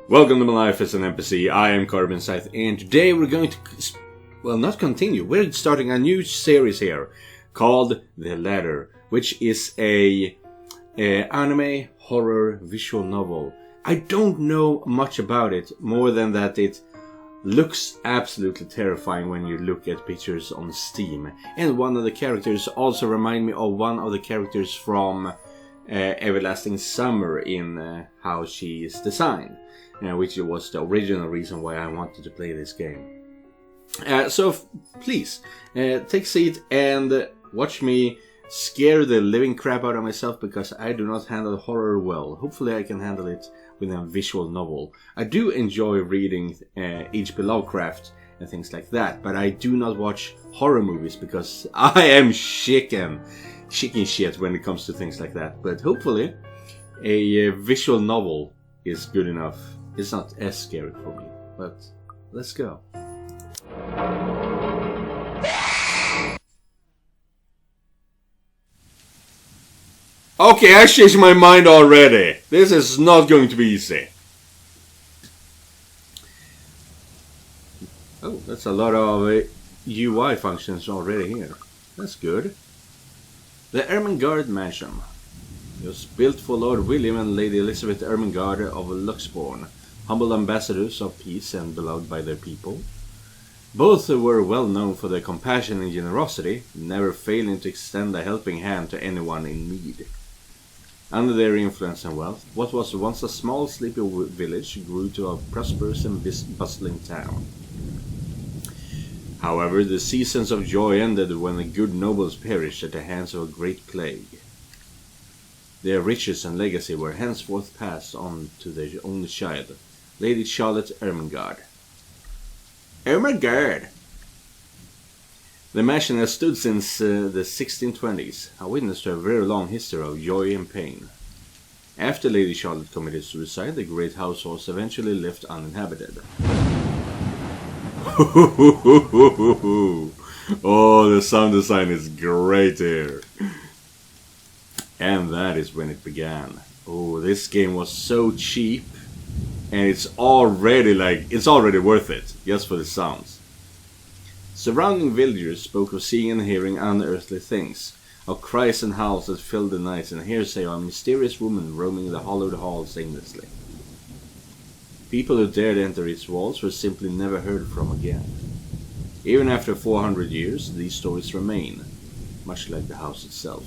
Welcome to my life as an NPC. I am Carbon Scythe, and today we're going to, well, not continue. We're starting a new series here called The Ladder, which is a anime horror visual novel. I don't know much about it more than that it looks absolutely terrifying when you look at pictures on Steam. And one of the characters also remind me of one of the characters from Everlasting Summer in how she is designed. Which was the original reason why I wanted to play this game. So please, take a seat and watch me scare the living crap out of myself, because I do not handle horror well. Hopefully I can handle it with a visual novel. I do enjoy reading H.P. Lovecraft and things like that, but I do not watch horror movies because I am chicken shit when it comes to things like that. But hopefully a visual novel is good enough. It's not as scary for me, but let's go. Okay, I changed my mind already. This is not going to be easy. Oh, that's a lot of UI functions already here. That's good. The Ermengarde Mansion. It was built for Lord William and Lady Elizabeth Ermengarde of Luxbourne, humble ambassadors of peace and beloved by their people. Both were well known for their compassion and generosity, never failing to extend a helping hand to anyone in need. Under their influence and wealth, what was once a small sleepy village grew to a prosperous and bustling town. However, the seasons of joy ended when the good nobles perished at the hands of a great plague. Their riches and legacy were henceforth passed on to their only child, Lady Charlotte Ermengarde. Ermengarde! The mansion has stood since the 1620s, a witness to a very long history of joy and pain. After Lady Charlotte committed suicide, the great house was eventually left uninhabited. Oh, the sound design is great here. And that is when it began. Oh, this game was so cheap, and it's already worth it, just for the sounds. Surrounding villagers spoke of seeing and hearing unearthly things, of cries and howls that filled the nights, and hearsay of a mysterious woman roaming the hollowed halls aimlessly. People who dared enter its walls were simply never heard from again. Even after 400 years, these stories remain, much like the house itself.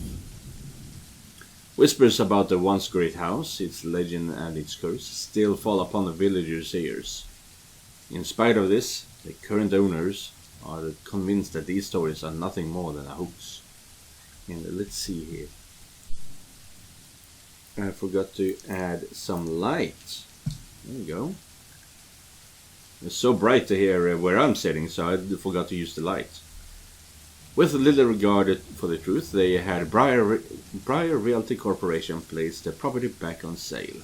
Whispers about the once great house, its legend and its curse, still fall upon the villagers' ears. In spite of this, the current owners are convinced that these stories are nothing more than a hoax. And let's see here. I forgot to add some light. There we go. It's so bright to hear where I'm sitting, so I forgot to use the light. With little regard for the truth, they had Briar Realty Corporation place the property back on sale.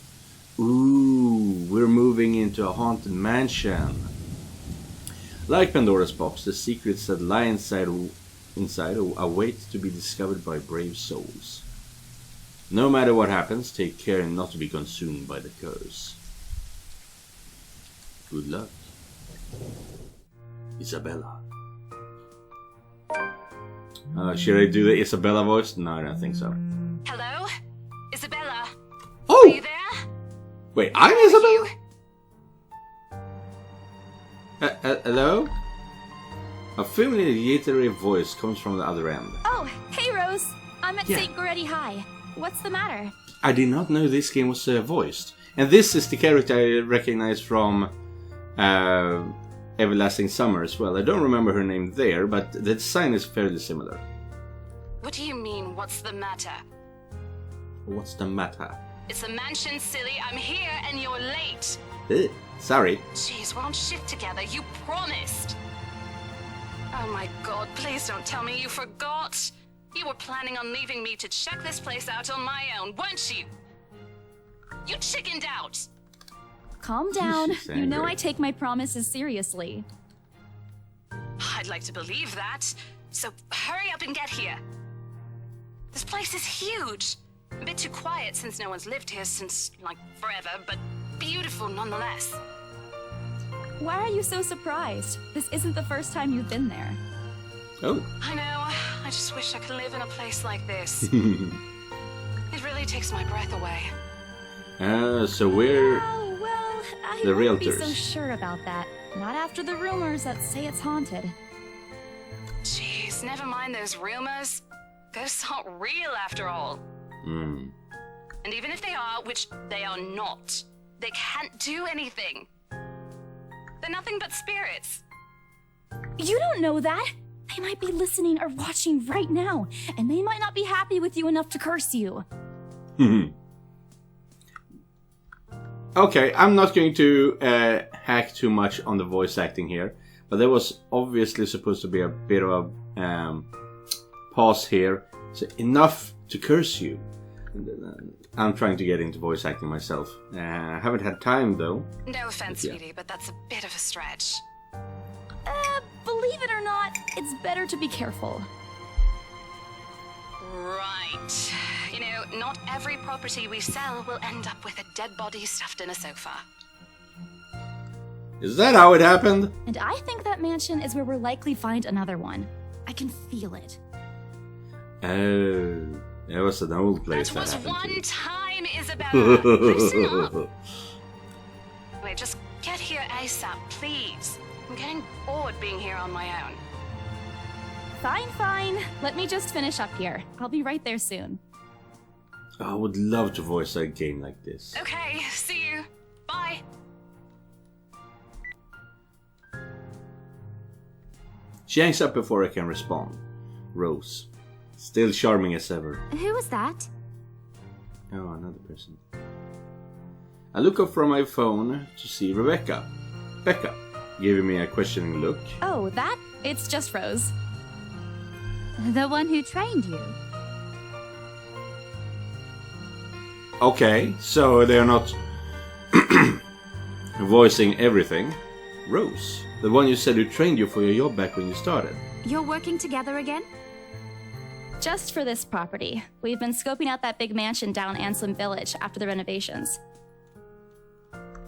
Ooh, we're moving into a haunted mansion. Like Pandora's box, the secrets that lie inside await to be discovered by brave souls. No matter what happens, take care not to be consumed by the curse. Good luck. Isabella. Should I do the Isabella voice? No, I don't think so. Hello? Isabella? Oh! Are you there? Wait, I'm Isabella? Hello? A familiar voice comes from the other end. Oh, hey Rose! I'm at Yeah. St. Goretti High. What's the matter? I did not know this game was voiced. And this is the character I recognize from Everlasting Summer as well. I don't remember her name there, but the design is fairly similar. What do you mean, what's the matter? What's the matter? It's a mansion, silly. I'm here and you're late. Sorry. Jeez, we're on shift together. You promised. Oh my god, please don't tell me you forgot. You were planning on leaving me to check this place out on my own, weren't you? You chickened out. Calm down. She's You know angry. I take my promises seriously. I'd like to believe that. So hurry up and get here. This place is huge. A bit too quiet since no one's lived here since, like, forever, but beautiful nonetheless. Why are you so surprised? This isn't the first time you've been there. Oh. I know, I just wish I could live in a place like this. It really takes my breath away. So we're Oh, well, I the wouldn't be so realtors. sure about that. Not after the rumors that say it's haunted. Jeez, never mind those rumors. Ghosts aren't real after all. Hmm. And even if they are, which they are not, they can't do anything. They're nothing but spirits. You don't know that. They might be listening or watching right now, and they might not be happy with you enough to curse you. Okay, I'm not going to hack too much on the voice acting here, but there was obviously supposed to be a bit of a pause here. So enough to curse you. I'm trying to get into voice acting myself. I haven't had time though. No offense, Yeah. sweetie, but that's a bit of a stretch. Believe it or not, it's better to be careful. Right. You know, not every property we sell will end up with a dead body stuffed in a sofa. Is that how it happened? And I think that mansion is where we'll likely find another one. I can feel it. Oh, it was an old place That was happened one to. time, Isabella. Listen up. Wait, just get here ASAP, please. I'm getting bored being here on my own. Fine, fine. Let me just finish up here. I'll be right there soon. I would love to voice a game like this. Okay, see you. Bye. She hangs up before I can respond. Rose. Still charming as ever. Who was that? Oh, another person. I look up from my phone to see Rebecca. Becca, giving me a questioning look. Oh, that? It's just Rose. The one who trained you. Okay, so they're not voicing everything. Rose, the one you said who trained you for your job back when you started. You're working together again? Just for this property. We've been scoping out that big mansion down Anselm Village after the renovations.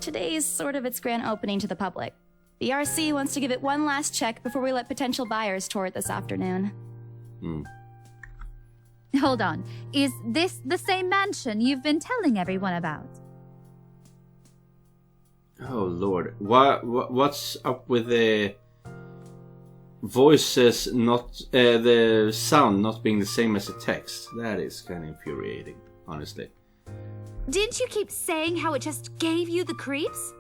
Today's sort of its grand opening to the public. The RC wants to give it one last check before we let potential buyers tour it this afternoon. Hold on. Is this the same mansion you've been telling everyone about? Oh lord, what's up with the voices not, the sound not being the same as the text? That is kind of infuriating, honestly. Didn't you keep saying how it just gave you the creeps?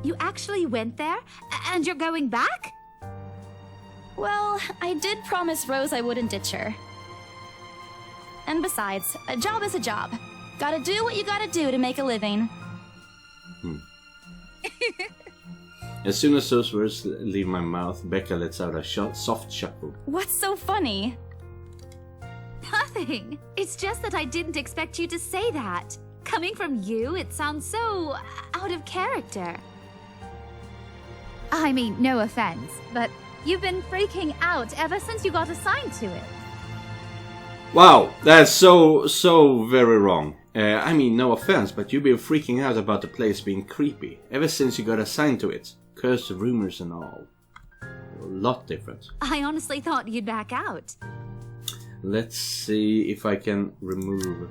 You actually went there? And you're going back? Well, I did promise Rose I wouldn't ditch her. And besides, a job is a job. Gotta do what you gotta do to make a living. As soon as those words leave my mouth, Becca lets out a soft chuckle. What's so funny? Nothing. It's just that I didn't expect you to say that. Coming from you, it sounds so out of character. I mean, no offense, but you've been freaking out ever since you got assigned to it. Wow, that's so very wrong. I mean, no offense, but you've been freaking out about the place being creepy ever since you got assigned to it. Cursed rumors and all. A lot different. I honestly thought you'd back out. Let's see if I can remove.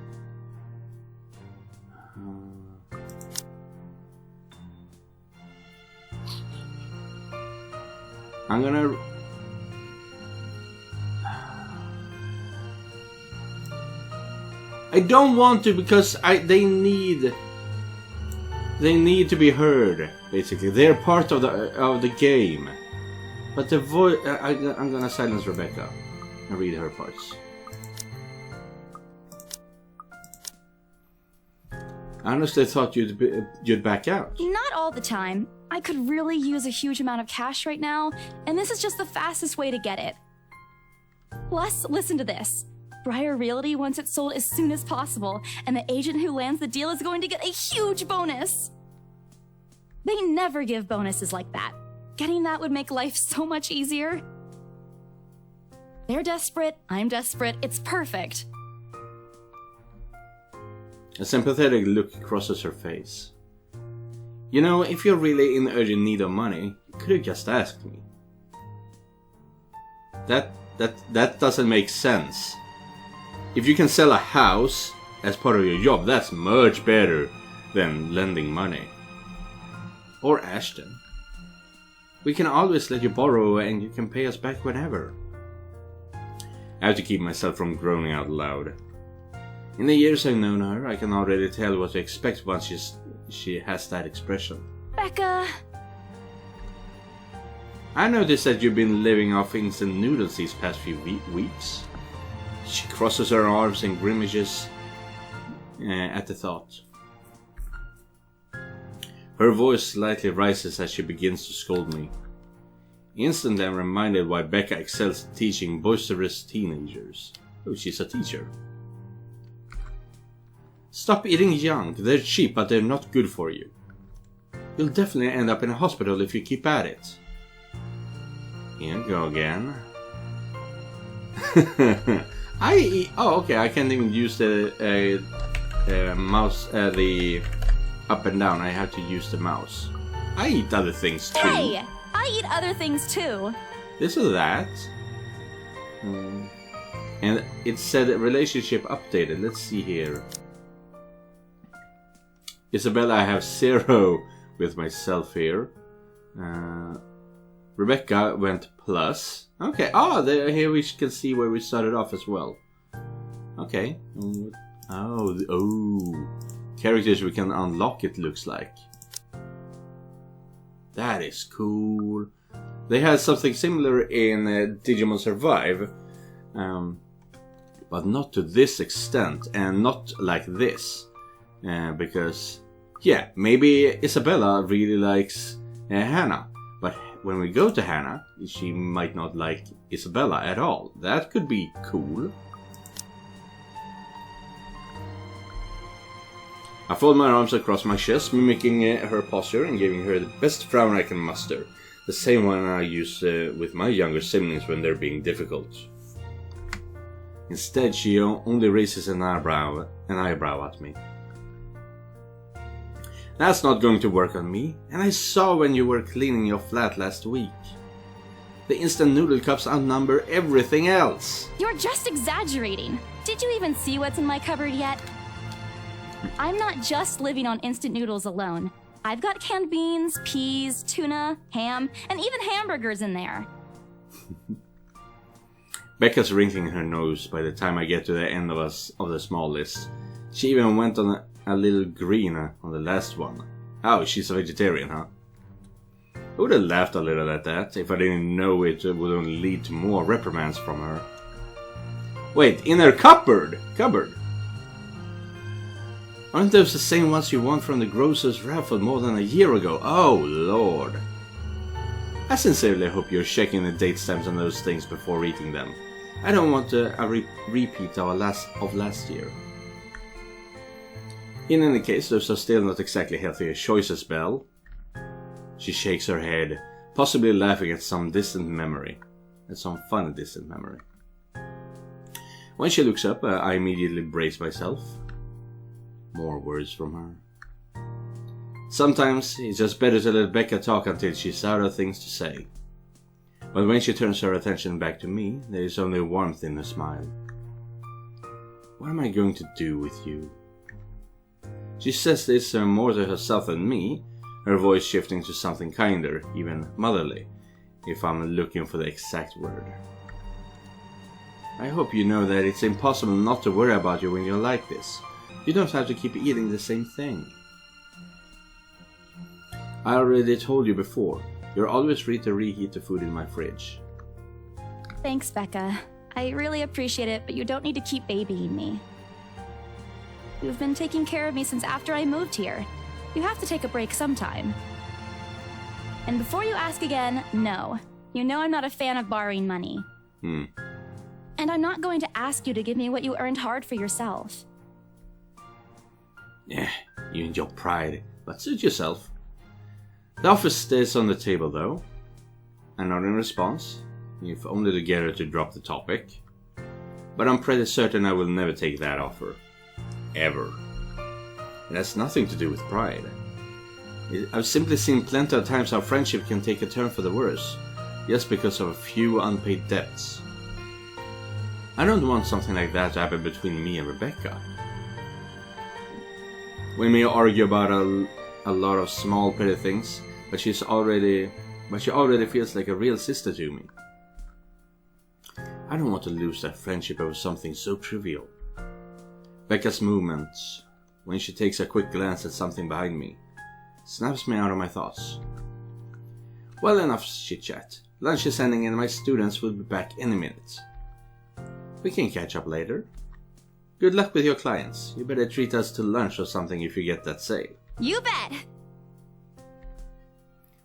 I'm gonna. I don't want to because they need to be heard. Basically, they're part of the game. But the voice, I'm gonna silence Rebecca and read her parts. I honestly thought you'd back out. Not all the time. I could really use a huge amount of cash right now, and this is just the fastest way to get it. Plus, listen to this. Briar Realty wants it sold as soon as possible, and the agent who lands the deal is going to get a huge bonus. They never give bonuses like that. Getting that would make life so much easier. They're desperate, I'm desperate, it's perfect. A sympathetic look crosses her face. You know, if you're really in urgent need of money, you could have just asked me. That doesn't make sense. If you can sell a house as part of your job, that's much better than lending money. Or Ashton. We can always let you borrow and you can pay us back whenever. I have to keep myself from groaning out loud. In the years I've known her, I can already tell what to expect once she has that expression. Becca! I noticed that you've been living off instant noodles these past few weeks. She crosses her arms and grimaces at the thought. Her voice slightly rises as she begins to scold me. Instantly I'm reminded why Becca excels at teaching boisterous teenagers. Oh, she's a teacher. Stop eating junk. They're cheap, but they're not good for you. You'll definitely end up in a hospital if you keep at it. Here you go again. Oh, okay. I can't even use the mouse, the up and down. I have to use the mouse. I eat other things too. Hey! I eat other things too. This or that. And it said relationship updated. Let's see here. Isabella, I have 0 with myself here. Rebecca went plus. Okay. Here we can see where we started off as well. Okay. Oh. Characters we can unlock, it looks like. That is cool. They had something similar in Digimon Survive. But not to this extent. And not like this. Because, yeah, maybe Isabella really likes Hannah. But when we go to Hannah, she might not like Isabella at all. That could be cool. I fold my arms across my chest, mimicking her posture and giving her the best frown I can muster. The same one I use with my younger siblings when they're being difficult. Instead, she only raises an eyebrow at me. That's not going to work on me, and I saw when you were cleaning your flat last week. The instant noodle cups outnumber everything else. You're just exaggerating. Did you even see what's in my cupboard yet? I'm not just living on instant noodles alone. I've got canned beans, peas, tuna, ham, and even hamburgers in there. Becca's wrinkling her nose by the time I get to the end of the small list. She even went on a little green on the last one. Oh, she's a vegetarian, huh? I would have laughed a little at that if I didn't know it would only lead to more reprimands from her. Wait, in her cupboard? Aren't those the same ones you won from the grocer's raffle more than a year ago? Oh, Lord. I sincerely hope you're checking the date stamps on those things before eating them. I don't want a repeat of last year. In any case, those are still not exactly healthier choices, Belle. She shakes her head, possibly laughing at some distant memory. At some funny distant memory. When she looks up, I immediately brace myself. More words from her. Sometimes it's just better to let Becca talk until she's out of things to say. But when she turns her attention back to me, there is only warmth in her smile. What am I going to do with you? She says this more to herself than me, her voice shifting to something kinder, even motherly, if I'm looking for the exact word. I hope you know that it's impossible not to worry about you when you're like this. You don't have to keep eating the same thing. I already told you before, you're always free to reheat the food in my fridge. Thanks, Becca. I really appreciate it, but you don't need to keep babying me. You've been taking care of me since after I moved here. You have to take a break sometime. And before you ask again, no. You know I'm not a fan of borrowing money. And I'm not going to ask you to give me what you earned hard for yourself. Yeah, you and your pride, but suit yourself. The offer stays on the table though. And not in response, if only to get her to drop the topic. But I'm pretty certain I will never take that offer. Ever. It has nothing to do with pride. I've simply seen plenty of times how friendship can take a turn for the worse, just because of a few unpaid debts. I don't want something like that to happen between me and Rebecca. We may argue about a lot of small petty things, but she already feels like a real sister to me. I don't want to lose that friendship over something so trivial. Becca's movements, when she takes a quick glance at something behind me, snaps me out of my thoughts. Well, enough chit-chat. Lunch is ending and my students will be back any minute. We can catch up later. Good luck with your clients. You better treat us to lunch or something if you get that sale. You bet!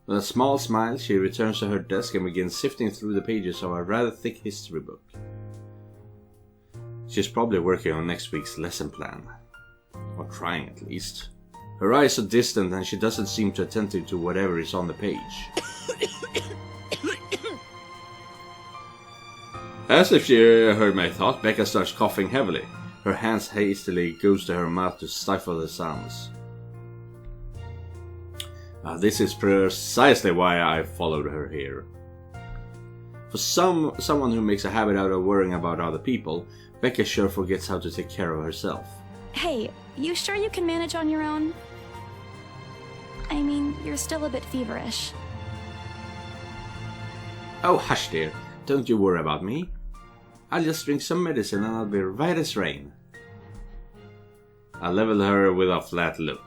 With a small smile, she returns to her desk and begins sifting through the pages of a rather thick history book. She's probably working on next week's lesson plan. Or trying at least. Her eyes are distant and she doesn't seem too attentive to whatever is on the page. As if she heard my thought, Becca starts coughing heavily. Her hands hastily goes to her mouth to stifle the sounds. This is precisely why I followed her here. For someone who makes a habit out of worrying about other people, Becca sure forgets how to take care of herself. Hey, you sure you can manage on your own? I mean, you're still a bit feverish. Oh, hush dear. Don't you worry about me. I'll just drink some medicine and I'll be right as rain. I level her with a flat look.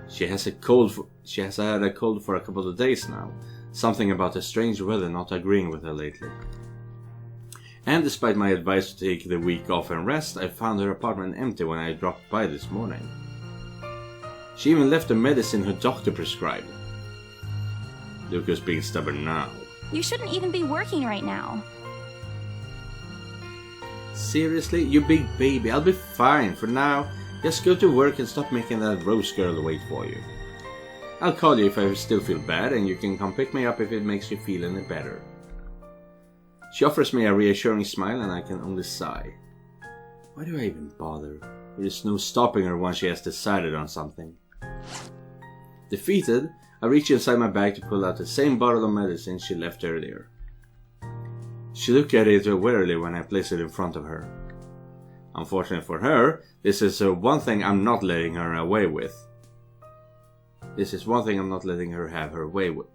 She has had a cold for a couple of days now. Something about the strange weather not agreeing with her lately. And despite my advice to take the week off and rest, I found her apartment empty when I dropped by this morning. She even left the medicine her doctor prescribed. Lucas being stubborn now. You shouldn't even be working right now. Seriously? You big baby, I'll be fine. For now, just go to work and stop making that Rose girl wait for you. I'll call you if I still feel bad and you can come pick me up if it makes you feel any better. She offers me a reassuring smile and I can only sigh. Why do I even bother? There is no stopping her once she has decided on something. Defeated, I reach inside my bag to pull out the same bottle of medicine she left earlier. She looked at it warily when I placed it in front of her. Unfortunately for her, this is one thing I'm not letting her away with. This is one thing I'm not letting her have her way with.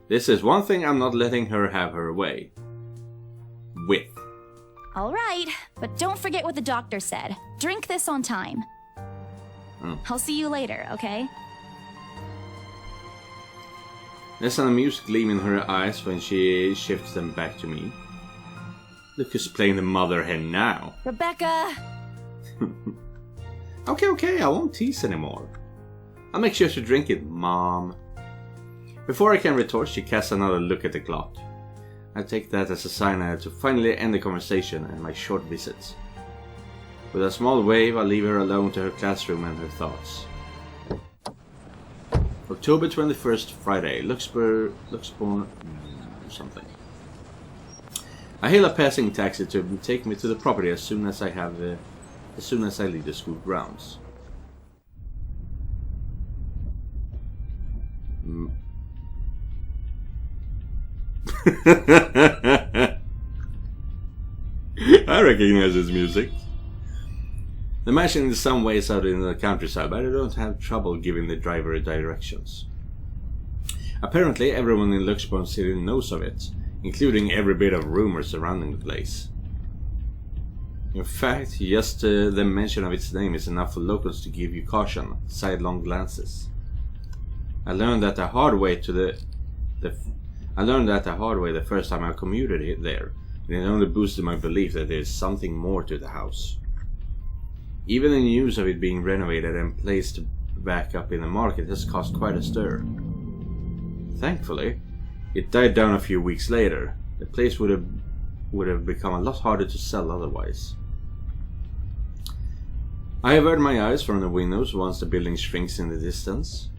This is one thing I'm not letting her have her way with. All right, but don't forget what the doctor said. Drink this on time. I'll see you later, okay? There's an amused gleam in her eyes when she shifts them back to me. Look who's playing the mother hen now. Rebecca! Okay, I won't tease anymore. I'll make sure to drink it, Mom. Before I can retort, she casts another look at the clock. I take that as a sign I have to finally end the conversation and my short visit. With a small wave, I leave her alone to her classroom and her thoughts. October 21st, Friday. Luxburn something. I hail a passing taxi to take me to the property as soon as I leave the school grounds. I recognize this music. The mansion is some ways out in the countryside, but I don't have trouble giving the driver directions. Apparently, everyone in Luxburn City knows of it, including every bit of rumor surrounding the place. In fact, just the mention of its name is enough for locals to give you caution, sidelong glances. I learned that the hard way the first time I commuted there, and it only boosted my belief that there is something more to the house. Even the news of it being renovated and placed back up in the market has caused quite a stir. Thankfully, it died down a few weeks later. The place would have become a lot harder to sell otherwise. I avert my eyes from the windows once the building shrinks in the distance.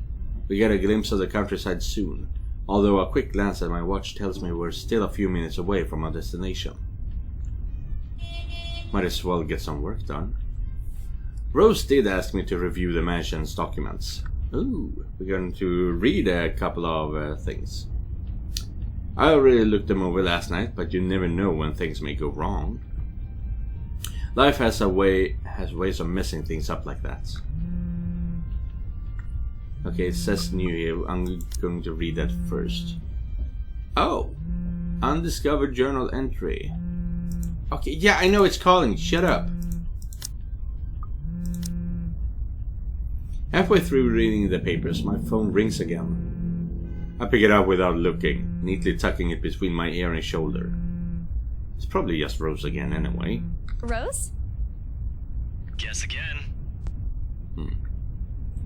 We get a glimpse of the countryside soon, although a quick glance at my watch tells me we're still a few minutes away from our destination. Might as well get some work done. Rose did ask me to review the mansion's documents. Ooh, we're going to read a couple of things. I already looked them over last night, but you never know when things may go wrong. Life has ways of messing things up like that. Okay, it says new here. I'm going to read that first. Oh! Undiscovered journal entry. Okay, yeah, I know it's calling. Shut up. Halfway through reading the papers, my phone rings again. I pick it up without looking, neatly tucking it between my ear and shoulder. It's probably just Rose again anyway. Rose? Guess again.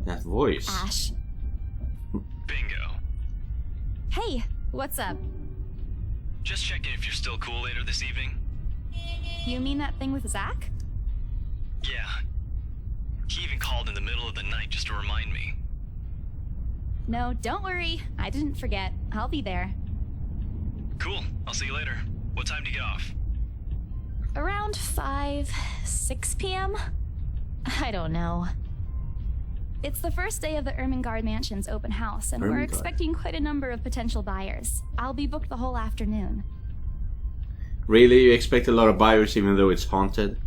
That voice. Ash. Bingo. Hey, what's up? Just checking if you're still cool later this evening. You mean that thing with Zach? Yeah. He even called in the middle of the night just to remind me. No, don't worry. I didn't forget. I'll be there. Cool. I'll see you later. What time do you get off? Around 6 p.m.? I don't know. It's the first day of the Ermengarde Mansion's open house, and we're expecting quite a number of potential buyers. I'll be booked the whole afternoon. Really? You expect a lot of buyers even though it's haunted?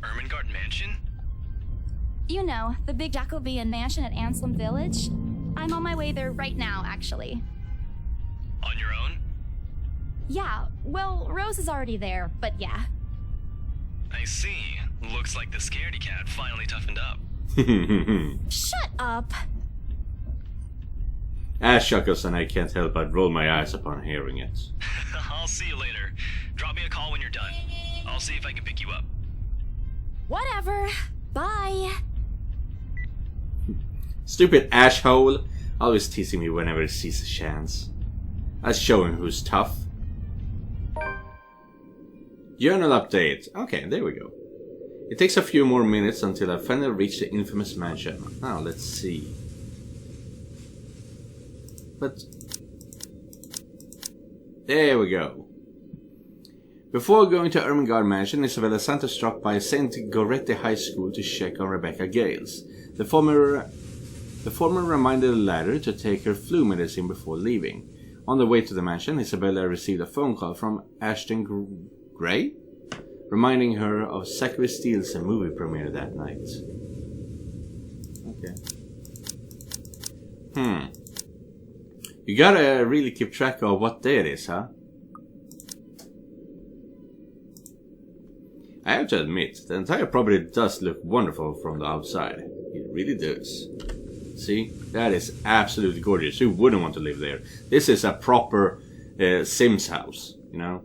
Ermengarde Mansion? You know, the big Jacobean mansion at Anselm Village. I'm on my way there right now, actually. On your own? Yeah, well, Rose is already there, but yeah. I see. Looks like the scaredy cat finally toughened up. Shut up! Ash chuckles and I can't help but roll my eyes upon hearing it. I'll see you later. Drop me a call when you're done. I'll see if I can pick you up. Whatever. Bye. Stupid Ash hole. Always teasing me whenever he sees a chance. I'll show him who's tough. Journal update. Okay, there we go. It takes a few more minutes until I finally reach the infamous mansion. Now, let's see. But... there we go. Before going to Ermengarde Mansion, Isabella sent a stop by St. Goretti High School to check on Rebecca Gales. The former reminded the latter to take her flu medicine before leaving. On the way to the mansion, Isabella received a phone call from Ashton Gray, reminding her of Zachary Steele's movie premiere that night. Okay. You gotta really keep track of what day it is, huh? I have to admit, the entire property does look wonderful from the outside. It really does. See? That is absolutely gorgeous. Who wouldn't want to live there? This is a proper Sims house, you know?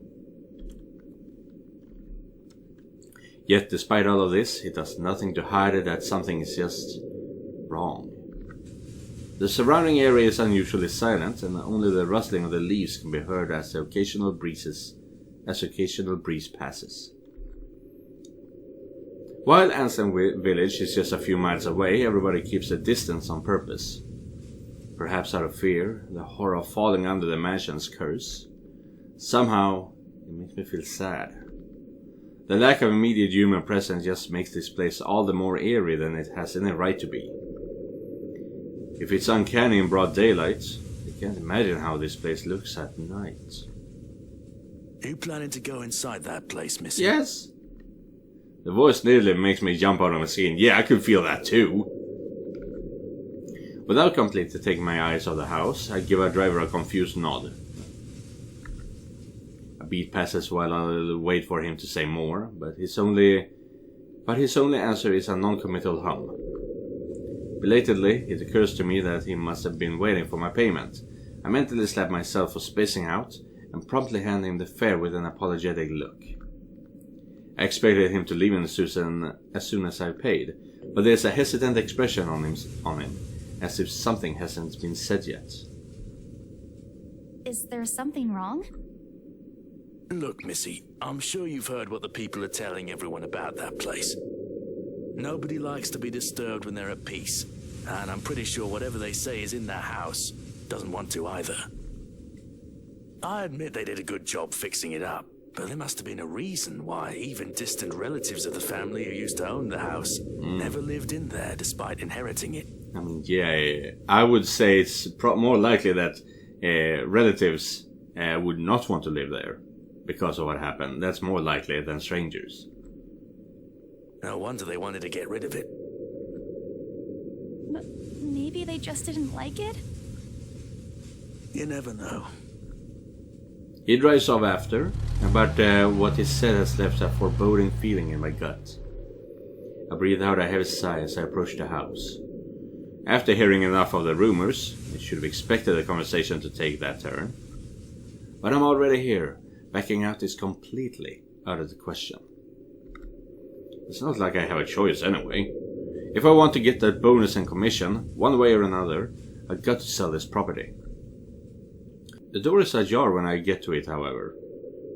Yet, despite all of this, it does nothing to hide that something is just wrong. The surrounding area is unusually silent, and only the rustling of the leaves can be heard as the occasional breeze passes. While Anselm Village is just a few miles away, everybody keeps a distance on purpose. Perhaps out of fear, the horror of falling under the mansion's curse. Somehow, it makes me feel sad. The lack of immediate human presence just makes this place all the more eerie than it has any right to be. If it's uncanny in broad daylight, I can't imagine how this place looks at night. Are you planning to go inside that place, Missy? Yes. The voice nearly makes me jump out of my skin. Yeah, I could feel that too. Without completely taking my eyes off the house, I give our driver a confused nod. A beat passes while I wait for him to say more, but his only answer is a non-committal hum. Belatedly, it occurs to me that he must have been waiting for my payment. I mentally slap myself for spacing out and promptly hand him the fare with an apologetic look. I expected him to leave as soon as I paid, but there's a hesitant expression on him, as if something hasn't been said yet. Is there something wrong? Look, Missy, I'm sure you've heard what the people are telling everyone about that place. Nobody likes to be disturbed when they're at peace, and I'm pretty sure whatever they say is in their house doesn't want to either. I admit they did a good job fixing it up, But there must have been a reason why even distant relatives of the family who used to own the house never lived in there despite inheriting it. I mean, yeah, I would say it's more likely that relatives would not want to live there because of what happened. That's more likely than strangers. No wonder they wanted to get rid of it. But maybe they just didn't like it? You never know. He drives off after, but what he said has left a foreboding feeling in my gut. I breathe out a heavy sigh as I approach the house. After hearing enough of the rumors, I should have expected the conversation to take that turn. But I'm already here. Backing out is completely out of the question. It's not like I have a choice anyway. If I want to get that bonus and commission, one way or another, I've got to sell this property. The door is ajar when I get to it, however,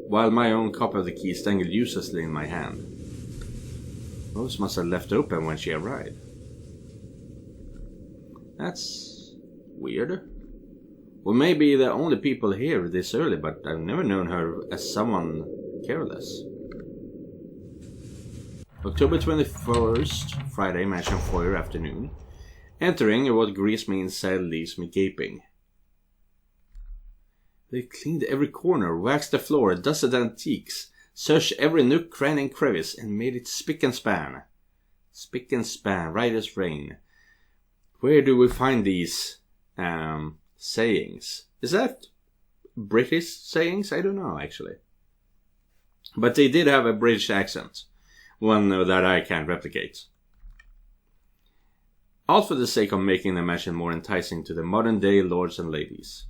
while my own copy of the key is dangled uselessly in my hand. Rose must have left open when she arrived. That's weird. We may be the only people here this early, but I've never known her as someone careless. October 21st, Friday, mansion foyer afternoon. Entering, what greets me inside leaves me gaping. They cleaned every corner, waxed the floor, dusted antiques, searched every nook, cranny and crevice, and made it spick and span. Spick and span, right as rain. Where do we find these sayings? Is that British sayings? I don't know, actually. But they did have a British accent. One that I can't replicate. All for the sake of making the mansion more enticing to the modern day lords and ladies.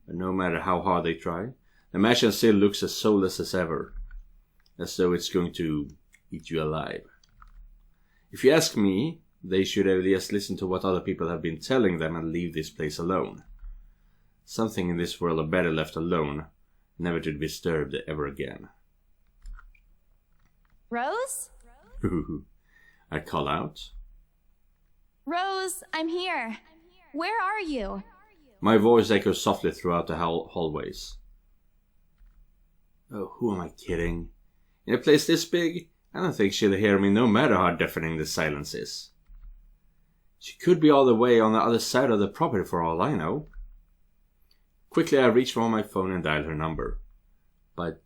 But no matter how hard they try, the mansion still looks as soulless as ever. As though it's going to eat you alive. If you ask me, they should have just listened to what other people have been telling them and leave this place alone. Something in this world are better left alone, never to be disturbed ever again. Rose? I call out. Rose, I'm here. Where are you? My voice echoes softly throughout the hallways. Oh, who am I kidding? In a place this big, I don't think she'll hear me no matter how deafening the silence is. She could be all the way on the other side of the property for all I know. Quickly I reach for my phone and dial her number. But...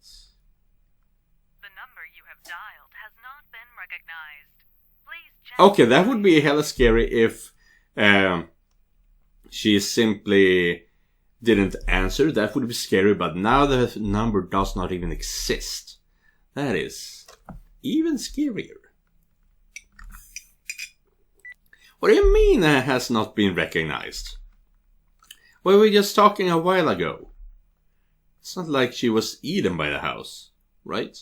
The number you have dialed has not been recognized. Please check... Okay, that would be hella scary if she simply didn't answer. That would be scary, but now the number does not even exist. That is even scarier. What do you mean it has not been recognized? Were we just talking a while ago? It's not like she was eaten by the house, right?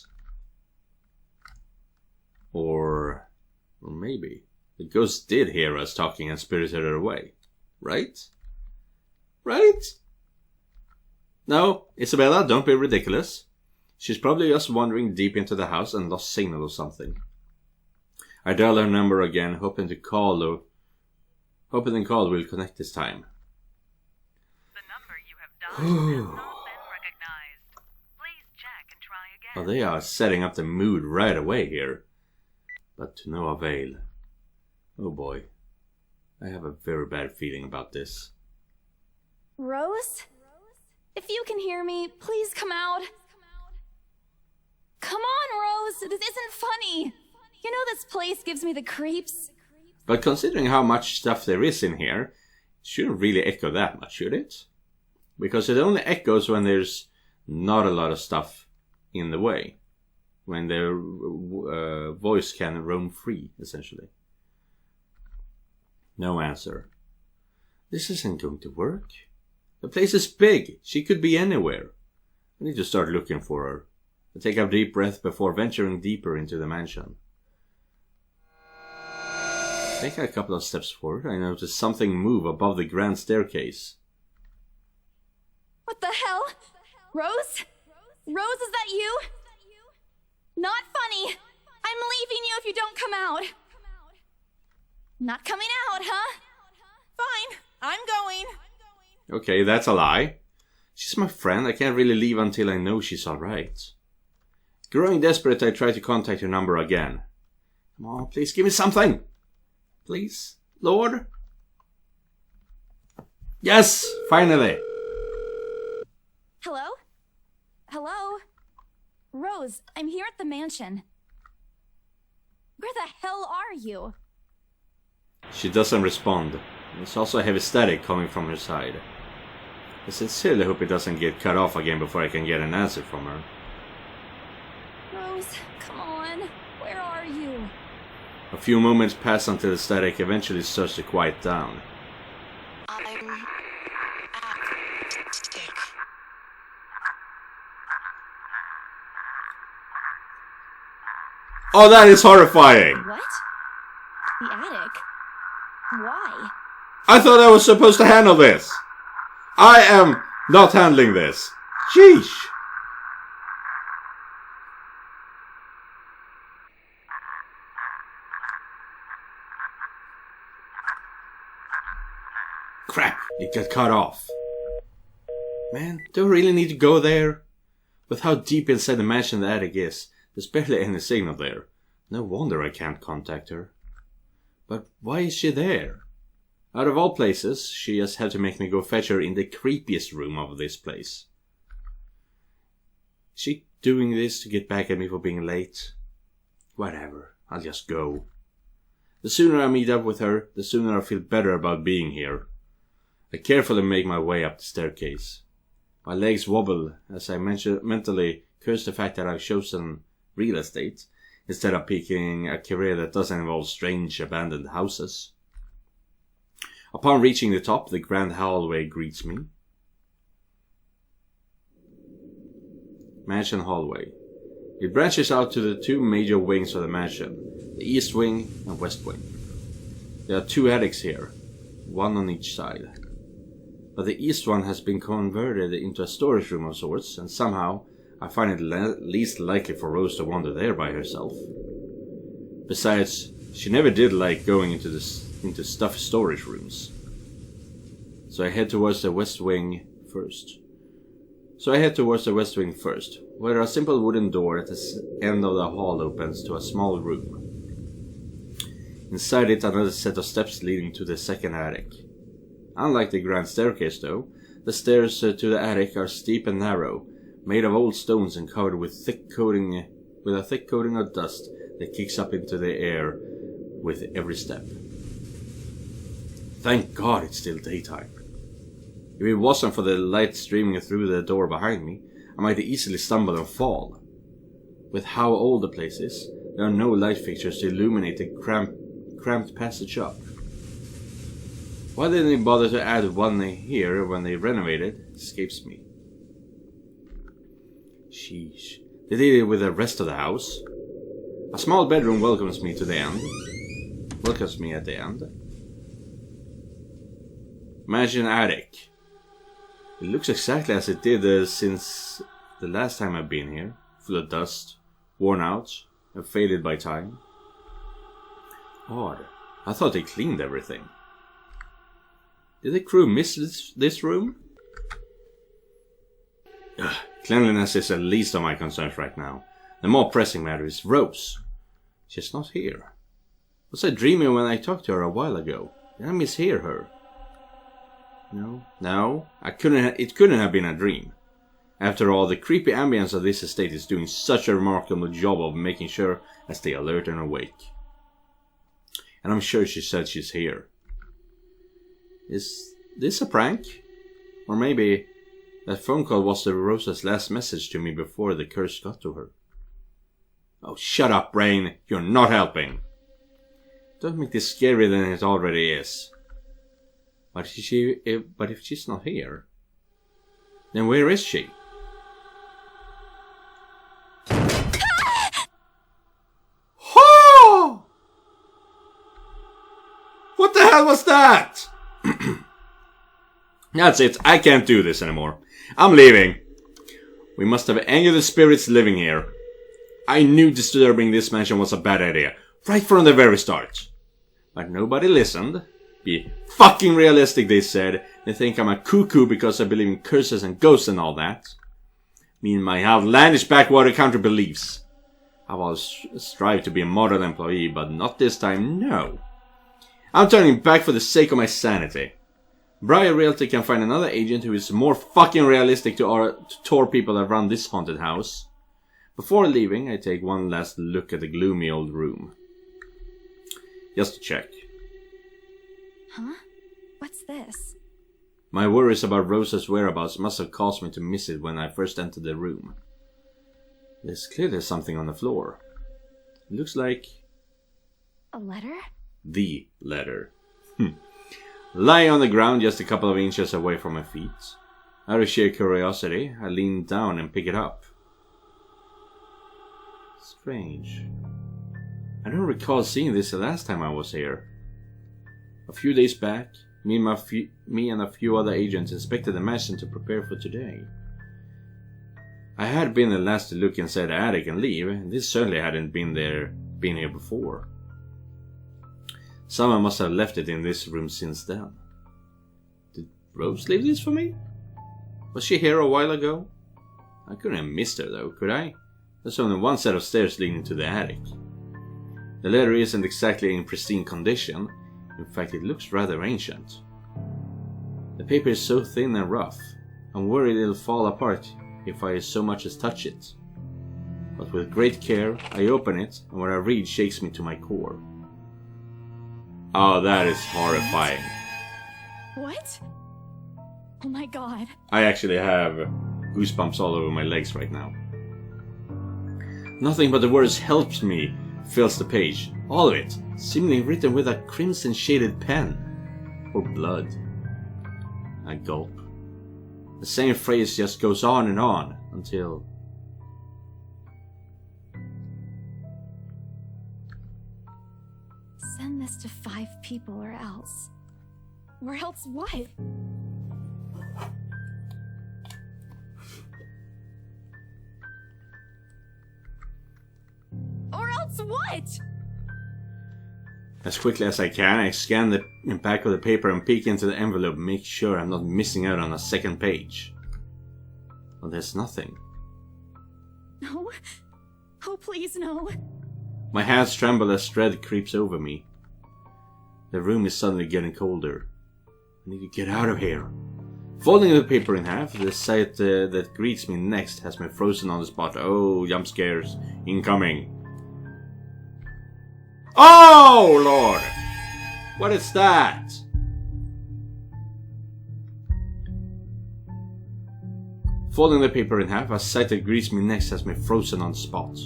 Or maybe the ghost did hear us talking and spirited her away, right? Right? No, Isabella, don't be ridiculous. She's probably just wandering deep into the house and lost signal or something. I dial her number again, hoping the call will connect this time. The number you have dialed has not been recognized. Please check and try again. Well, they are setting up the mood right away here. But to no avail. Oh boy. I have a very bad feeling about this. Rose? If you can hear me, please come out. Come on, Rose! This isn't funny! You know this place gives me the creeps. But considering how much stuff there is in here, it shouldn't really echo that much, should it? Because it only echoes when there's not a lot of stuff in the way. When the voice can roam free, essentially. No answer. This isn't going to work. The place is big. She could be anywhere. I need to start looking for her. I take a deep breath before venturing deeper into the mansion. Take a couple of steps forward, I notice something move above the grand staircase. What the hell? Rose? Rose, is that you? Not funny. I'm leaving you if you don't come out. Not coming out, huh? Fine, I'm going. Okay, that's a lie. She's my friend. I can't really leave until I know she's alright. Growing desperate, I try to contact her number again. Come on, please give me something! Please, Lord? Yes! Finally! Hello? Hello? Rose, I'm here at the mansion. Where the hell are you? She doesn't respond. There's also a heavy static coming from her side. I sincerely hope it doesn't get cut off again before I can get an answer from her. Rose, come on. Where are you? A few moments pass until the static eventually starts to quiet down. I'm attic. Oh, that is horrifying! What? The attic? Why? I thought I was supposed to handle this! I am not handling this! Sheesh! Crap, it got cut off. Man, do I really need to go there? With how deep inside the mansion the attic is, there's barely any signal there. No wonder I can't contact her. But why is she there? Out of all places, she has had to make me go fetch her in the creepiest room of this place. Is she doing this to get back at me for being late? Whatever, I'll just go. The sooner I meet up with her, the sooner I feel better about being here. I carefully make my way up the staircase. My legs wobble as I mentally curse the fact that I've chosen real estate instead of picking a career that doesn't involve strange abandoned houses. Upon reaching the top, the grand hallway greets me. Mansion hallway. It branches out to the two major wings of the mansion, the east wing and west wing. There are two attics here, one on each side. But the east one has been converted into a storage room of sorts, and somehow I find it least likely for Rose to wander there by herself. Besides, she never did like going into stuffy storage rooms. So I head towards the west wing first. Where a simple wooden door at the end of the hall opens to a small room. Inside it, another set of steps leading to the second attic. Unlike the grand staircase, though, the stairs to the attic are steep and narrow, made of old stones and covered with a thick coating of dust that kicks up into the air with every step. Thank God it's still daytime. If it wasn't for the light streaming through the door behind me, I might easily stumble and fall. With how old the place is, there are no light fixtures to illuminate the cramped passage up. Why didn't they bother to add one here when they renovated? Escapes me. Sheesh. They did it with the rest of the house. A small bedroom welcomes me at the end. Mansion attic. It looks exactly as it did since the last time I've been here. Full of dust, worn out, and faded by time. Odd. I thought they cleaned everything. Did the crew miss this room? Ugh, cleanliness is the least of my concerns right now. The more pressing matter is Rose. She's not here. Was I dreaming when I talked to her a while ago? Did I mishear her? No, it couldn't have been a dream. After all, the creepy ambience of this estate is doing such a remarkable job of making sure I stay alert and awake. And I'm sure she said she's here. Is this a prank? Or maybe that phone call was the Rosa's last message to me before the curse got to her. Oh, shut up, brain. You're not helping. Don't make this scarier than it already is. But if she's not here, then where is she? Oh! What the hell was that? That's it. I can't do this anymore. I'm leaving. We must have angered the spirits living here. I knew disturbing this mansion was a bad idea, right from the very start. But nobody listened. Be fucking realistic, they said. They think I'm a cuckoo because I believe in curses and ghosts and all that. Me and my outlandish backwater country beliefs. I will strive to be a modern employee, but not this time, no. I'm turning back for the sake of my sanity. Briar Realty can find another agent who is more fucking realistic to tour people around this haunted house. Before leaving, I take one last look at the gloomy old room. Just to check. Huh? What's this? My worries about Rosa's whereabouts must have caused me to miss it when I first entered the room. There's clearly something on the floor. It looks like... A letter? The letter. Lying on the ground just a couple of inches away from my feet. Out of sheer curiosity, I lean down and pick it up. Strange. I don't recall seeing this the last time I was here. A few days back, me and a few other agents inspected the mansion to prepare for today. I had been the last to look inside the attic and leave, and this certainly hadn't been here before. Someone must have left it in this room since then. Did Rose leave this for me? Was she here a while ago? I couldn't have missed her though, could I? There's only one set of stairs leading to the attic. The letter isn't exactly in pristine condition. In fact, it looks rather ancient. The paper is so thin and rough, I'm worried it'll fall apart if I so much as touch it. But with great care, I open it, and what I read shakes me to my core. Oh, that is horrifying. What? Oh my god. I actually have goosebumps all over my legs right now. Nothing but the words "helps me" fills the page. All of it, seemingly written with a crimson shaded pen. Or blood. I gulp. The same phrase just goes on and on until... Send this to 5 people or else. Or else what? Or else what? As quickly as I can, I scan the back of the paper and peek into the envelope, make sure I'm not missing out on a second page. Well, there's nothing. No. Oh, please, no. My hands tremble as dread creeps over me. The room is suddenly getting colder. I need to get out of here. Folding the paper in half, the sight that greets me next has me frozen on the spot. Oh, jump scares incoming. Oh, Lord! What is that? Folding the paper in half, a sight that greets me next has me frozen on the spot.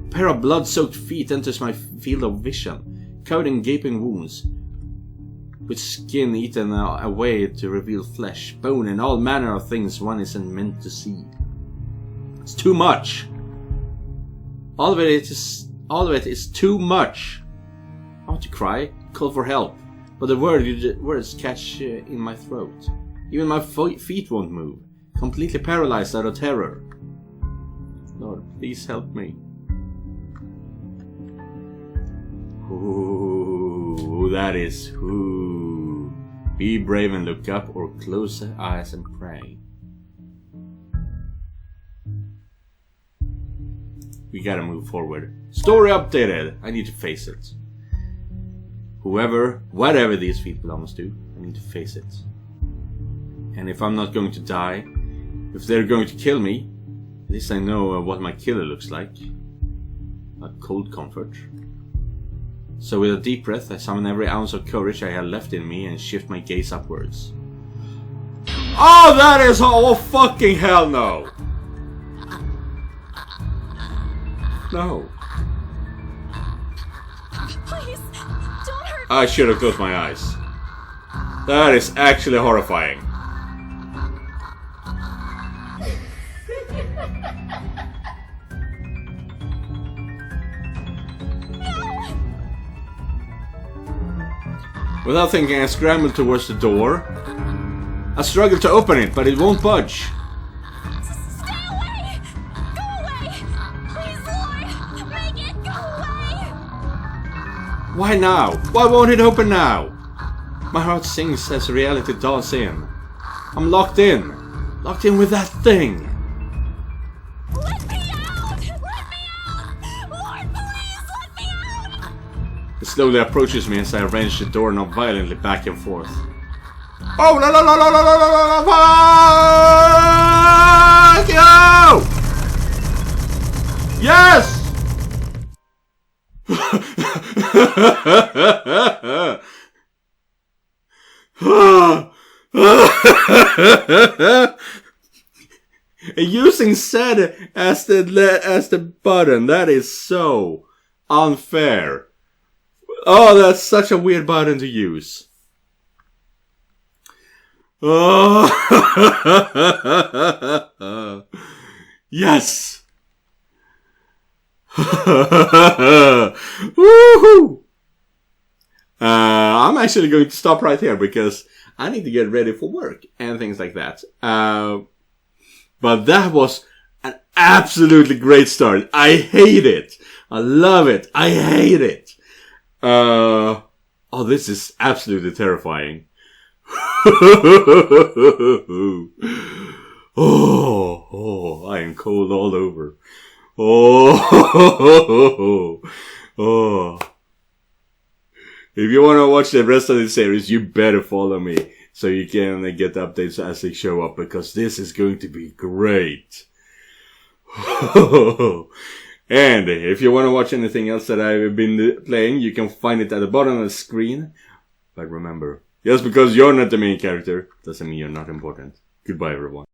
A pair of blood-soaked feet enters my field of vision, covered in gaping wounds, with skin eaten away to reveal flesh, bone, and all manner of things one isn't meant to see. It's too much. All of it is too much. I want to cry, call for help, but the words catch in my throat. Even my feet won't move, completely paralyzed out of terror. Lord, please help me. Ooh, that is who. Be brave and look up, or close your eyes and pray. We gotta move forward. Story updated. I need to face it. Whatever these feet belongs to, I need to face it. And if I'm not going to die, if they're going to kill me, at least I know what my killer looks like. A cold comfort. So with a deep breath, I summon every ounce of courage I have left in me and shift my gaze upwards. Oh, that is oh fucking hell no! No. Please, don't hurt me. I should have closed my eyes. That is actually horrifying. Without thinking, I scramble towards the door. I struggle to open it, but it won't budge. Stay away! Go away! Please, Lord! Make it go away! Why now? Why won't it open now? My heart sinks as reality dawns in. I'm locked in. Locked in with that thing. slowly approaches me as I wrench the doorknob violently back and forth. Oh, la la la la la la la la! Fuck you! Yes! Using Z as the button, that is so unfair. Oh, that's such a weird button to use. Oh. Yes. Woohoo! I'm actually going to stop right here because I need to get ready for work and things like that. But that was an absolutely great start. I hate it. I love it. I hate it. Oh, this is absolutely terrifying. Oh, I am cold all over. Oh. If you want to watch the rest of the series, you better follow me so you can get updates as they show up, because this is going to be great. And if you want to watch anything else that I've been playing, you can find it at the bottom of the screen. But remember, just because you're not the main character doesn't mean you're not important. Goodbye, everyone.